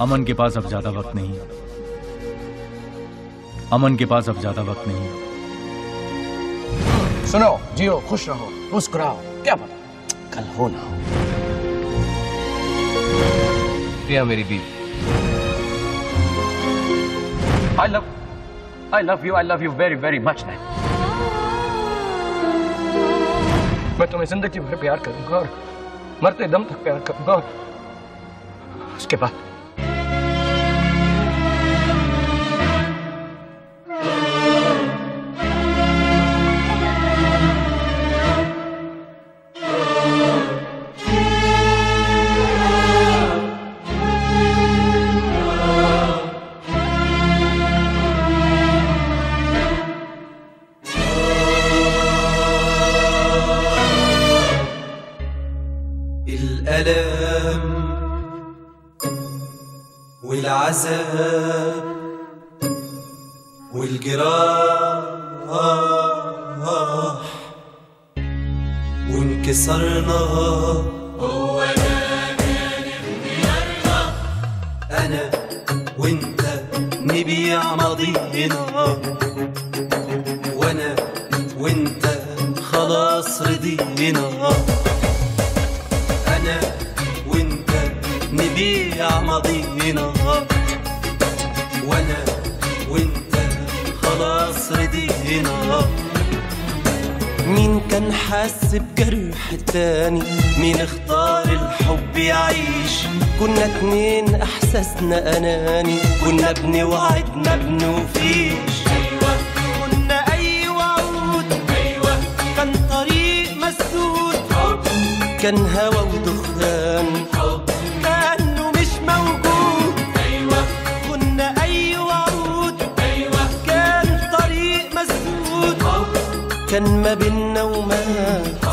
अमन के पास अब ज्यादा वक्त नहीं। अमन के पास अब ज्यादा वक्त नहीं। सुनो, जियो, खुश रहो, मुस्कुराओ, क्या पता कल हो ना हो। प्रिया मेरी बीवी। I love you very very much man। मैं तुम्हें जिंदगी भर प्यार करूंगा और मरते दम तक प्यार करूंगा और उसके बाद الألم والعذاب والجراح وانكسرنا، هو ده كان اختيارنا. أنا وأنت نبيع ماضينا، وأنا وأنت خلاص رضينا. أنا وأنت نبيع ماضينا، وأنا وأنت خلاص رضينا. مين كان حاسس بجرح التاني؟ مين اختار الحب يعيش؟ كنا اتنين احساسنا اناني، كنا بنوعد ما بنوفيش. ايوه كنا وعود، ايوه كان طريق مسدود. حب كان هوا ودخان، حب كانه مش موجود. ايوه كنا وعود، ايوه كان طريق مسدود. حب كان ما بينا ومات،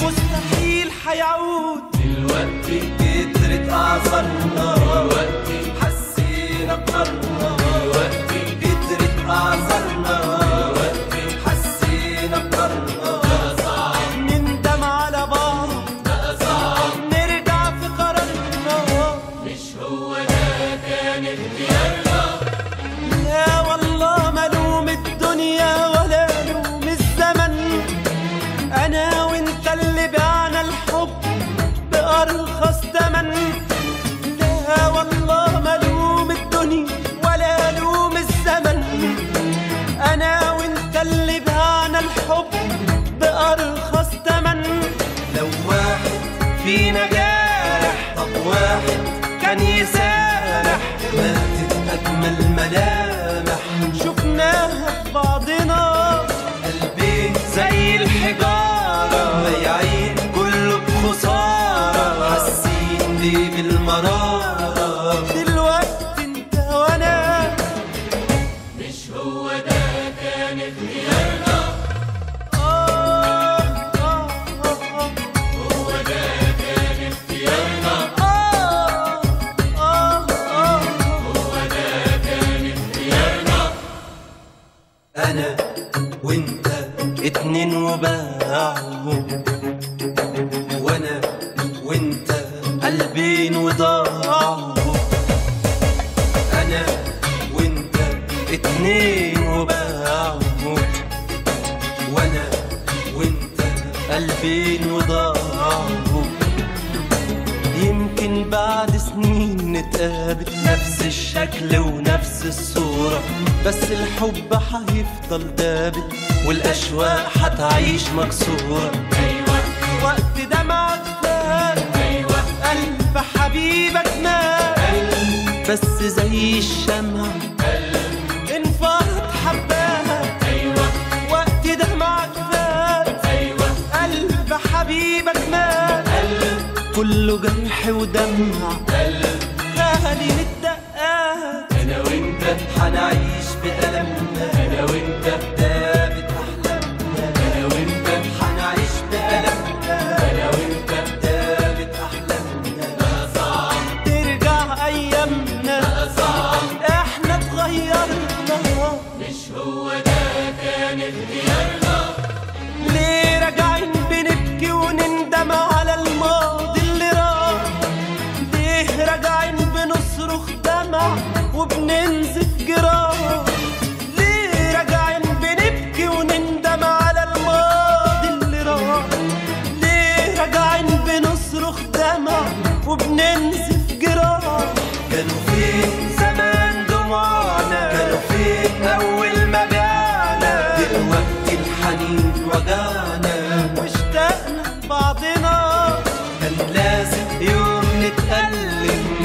مستحيل حيعود. دلوقتي كترت أعذارنا، دلوقتي حسينا بنارنا. دلوقتي كترت أعذارنا، دلوقتي حسينا بنارنا. بقى صعب نندم على بعض، بقى صعب نرجع في قرارنا. مش هو ده كان اختيارنا. لا والله ملوم الدنيا ولا لوم الزمن. أنا وأنت اللي بعنا الحب بأرخص تمن. لا والله ملوم الدنيا ولا لوم الزمن. أنا وأنت اللي بعنا الحب بأرخص تمن. لو واحد فينا جارح، طب واحد كان يسامح. ماتت أجمل ملامح شفناها في بعضنا. قلبي زي الحجارة بايعين كله بخسارة، حاسين ليه بالمرارة. دلوقتي انت وانا، مش هو ده كان اختيارنا. هو ده كان اختيارنا. هو ده كان اختيارنا. أنا وأنت اتنين وباعوا، وأنا وأنت قلبين وضاعوا. أنا وأنت اتنين وباعوا، وأنا وأنت قلبين وضاعوا. يمكن بعد سنين نتقابل، نفس الشكل ونفس الصورة، بس الحب هيفضل دابت والأشواق هتعيش مكسورة. أيوة وقت دمعك فات، أيوة قلب حبيبك مات. بس زي الشمعة انفرط حباها. أيوة وقت دمعك فات، أيوة قلب حبيبك مات. كله جرح ودمع، غالي للدقات. أنا وأنت حنعيش بألمنا، أنا وأنت دابت أحلامنا. أنا وأنت حنعيش بألمنا، أنا وأنت دابت أحلامنا. بقى صعب ترجع أيامنا، بقى صعب إحنا اتغيرنا. مش هو ده كان اختيارنا. ليه راجعين بنبكي ونندم على الماضي اللي راح؟ ليه راجعين بنصرخ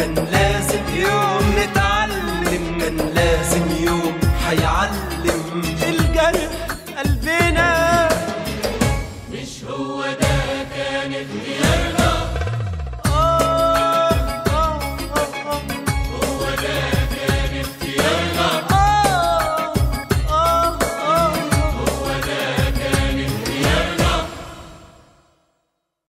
دايما لازم يوم نتعلم